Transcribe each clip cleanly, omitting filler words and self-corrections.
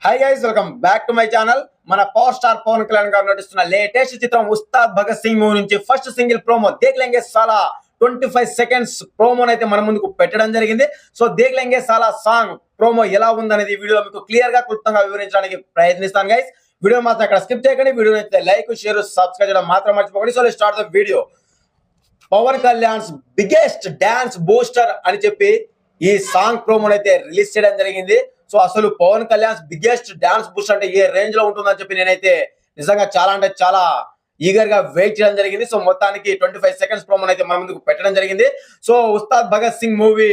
Hi guys, welcome back to my channel. మన power star Pawan Kalyan గారు నటిస్తున్న లేటెస్ట్ చిత్రం ఉస్తాద్ భగత్ సింగ్ మూవీ నుంచి ఫస్ట్ సింగిల్ ప్రోమో దేఖ్లెంగే సాలా 25 సెకండ్స్ ప్రోమోని అయితే మన ముందుకు పెట్టడం జరిగింది. సో దేఖ్లెంగే సాలా సాంగ్ ప్రోమో ఎలా ఉందనేది వీడియో మీకు క్లియర్ గా క్లుప్తంగా వివరించడానికి ప్రయత్నిస్తాను గైస్. వీడియో మాత్రం అక్కడ స్కిప్ చేయకండి. వీడియో అయితే లైక్, షేర్, సబ్స్క్రైబ్ చేయడం మాత్రం మర్చిపోకండి. So let's start the video. Pawan Kalyan's biggest dance booster అని చెప్పి ఈ సాంగ్ ప్రోమోని అయితే రిలీజ్ చేయడం జరిగింది. సో అసలు Pawan Kalyan biggest dance booster అంటే ఏ రేంజ్ లో ఉంటుందని చెప్పి నేనైతే నిజంగా చాలా అంటే చాలా ఈగర్ గా వెయిట్ చేయడం జరిగింది. సో మొత్తానికి 25 సెకండ్స్ ప్రోమోని అయితే మన ముందుకు పెట్టడం జరిగింది. So Ustaad Bhagat Singh movie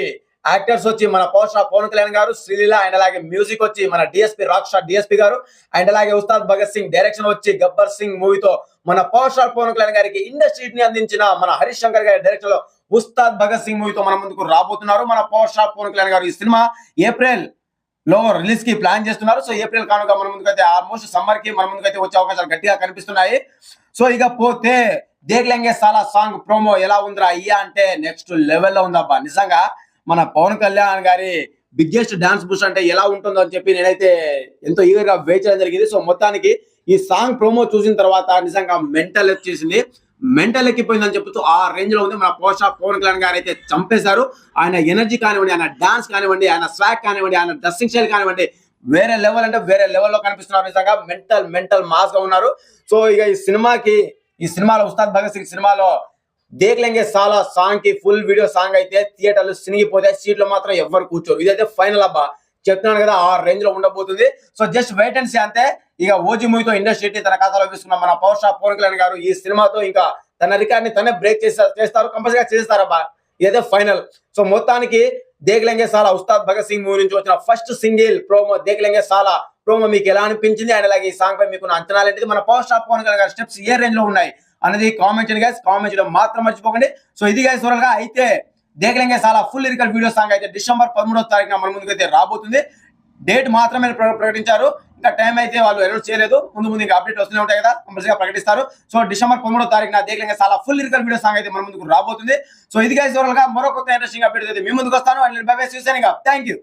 actors వచ్చి మన పవర్ స్టార్ పవన్ కళ్యాణ్ గారు, శ్రీలీల, అండ్ అలాగే మ్యూజిక్ వచ్చి మన డిఎస్పీ రాక్ స్టార్ డిఎస్పీ గారు, అండ్ అలాగే ఉస్తాద్ భగత్ సింగ్ డైరెక్షన్ వచ్చి గబ్బర్ సింగ్ మూవీతో మన పవర్ స్టార్ పవన్ కళ్యాణ్ గారికి ఇండస్ట్రీని అందించిన మన హరీష్ శంకర్ గారి డైరెక్షన్ లో ఉస్తాద్ భగత్ సింగ్ మూవీతో మన ముందుకు రాబోతున్నారు మన పవర్ స్టార్ పవన్ కళ్యాణ్ గారు. ఈ సినిమా ఏప్రిల్ లో రిలీజ్ కి ప్లాన్ చేస్తున్నారు. సో ఏప్రిల్ కానుక మన ముందుకైతే ఆల్మోస్ట్ సమ్మర్ కి మన ముందుకైతే వచ్చే అవకాశాలు గట్టిగా కనిపిస్తున్నాయి. సో ఇక పోతే దేఖ్లెంగే సాలా సాంగ్ ప్రోమో ఎలా ఉందిరా అయ్యా అంటే నెక్స్ట్ లెవెల్లో ఉందబ్బా. నిజంగా మన పవన్ కళ్యాణ్ గారి బిగ్గెస్ట్ డాన్స్ బూస్ట్ అంటే ఎలా ఉంటుందో అని చెప్పి నేనైతే ఎంతో ఈగర్ గా వెయిట్ చేయడం జరిగింది. సో మొత్తానికి ఈ సాంగ్ ప్రోమో చూసిన తర్వాత నిజంగా మెంటల్ వచ్చేసింది, మెంటల్ ఎక్కిపోయిందని చెప్తూ ఆ రేంజ్ లో ఉంది. మన పవర్ స్టార్ పవన్ కళ్యాణ్ గారు అయితే చంపేశారు. ఆయన ఎనర్జీ కానివ్వండి, ఆయన డాన్స్ కానివ్వండి, ఆయన స్వాగ్ కానివ్వండి, ఆయన డ్రెస్సింగ్ స్టైల్ కానివ్వండి, వేరే లెవెల్ అంటే వేరే లెవెల్లో కనిపిస్తున్నారు. నిజంగా మెంటల్ మాస్ గా ఉన్నారు. సో ఇక ఈ సినిమాలో ఉస్తాద్ భగత్ సింగ్ సినిమాలో దేఖ్లెంగే సాలా సాంగ్ కి ఫుల్ వీడియో సాంగ్ అయితే థియేటర్లు సినిగిపోతే సీట్లు మాత్రం ఎవరు కూర్చోరు. ఇదైతే ఫైనల్ అబ్బా, చెప్తున్నాను కదా ఆ రేంజ్ లో ఉండబోతుంది. So just wait and see అంతే. ఇక ఓజీ మూవీతో ఇండస్ట్రీ తన ఖాతాలో తీసుకున్న మన పవర్ స్టార్ పవన్ కళ్యాణ్ గారు ఈ సినిమాతో ఇంకా తన రికార్డ్ ని తనే బ్రేక్ చేస్తారు, కంపల్సరీగా చేస్తారబ్బా. ఇదే ఫైనల్. సో మొత్తానికి దేఖ్లెంగే సాలా ఉస్తాద్ భగత్ సింగ్ మూవీ నుంచి వచ్చిన ఫస్ట్ సింగిల్ ప్రోమో దేఖ్లెంగే సాలా ప్రోమో మీకు ఎలా అనిపించింది, అండ్ అలాగే ఈ సాంగ్ పై మీకు అంచనాలు ఏంటిది, మన పవర్ స్టార్ పవన్ కళ్యాణ్ గారి స్టెప్స్ ఏ రేంజ్ లో ఉన్నాయి అనేది కామెంట్ చేయండి గైస్. కామెంట్ చేయడం మాత్రం మర్చిపోకండి. సో ఇది గైస్ ఓవరాల్ గా అయితే దేఖ్లెంగే సాలా ఫుల్ లిరికల్ వీడియో సాంగ్ అయితే డిసెంబర్ 13వ తారీఖున మన ముందుకు అయితే రాబోతుంది. డేట్ మాత్రమే ప్రకటించారు, ఇంకా టైం అయితే వాళ్ళు అనౌన్స్ చేయలేదు. ముందు ఇంకా అప్డేట్ వస్తూనే ఉంటాయి కదా, కంపల్సరీగా ప్రకటిస్తారు. సో డిసెంబర్ 13వ తారీఖున దేఖ్లెంగే సాలా ఫుల్ లిరికల్ వీడియో సాంగ్ అయితే మన ముందుకు రాబోతుంది. సో ఇది గైస్ ఓవరాల్ గా మరో కొత్త ఇంట్రెస్టింగ్ అప్డేట్ అయితే మీ ముందుకు వస్తాను. And bye bye, see you signing off. Thank you.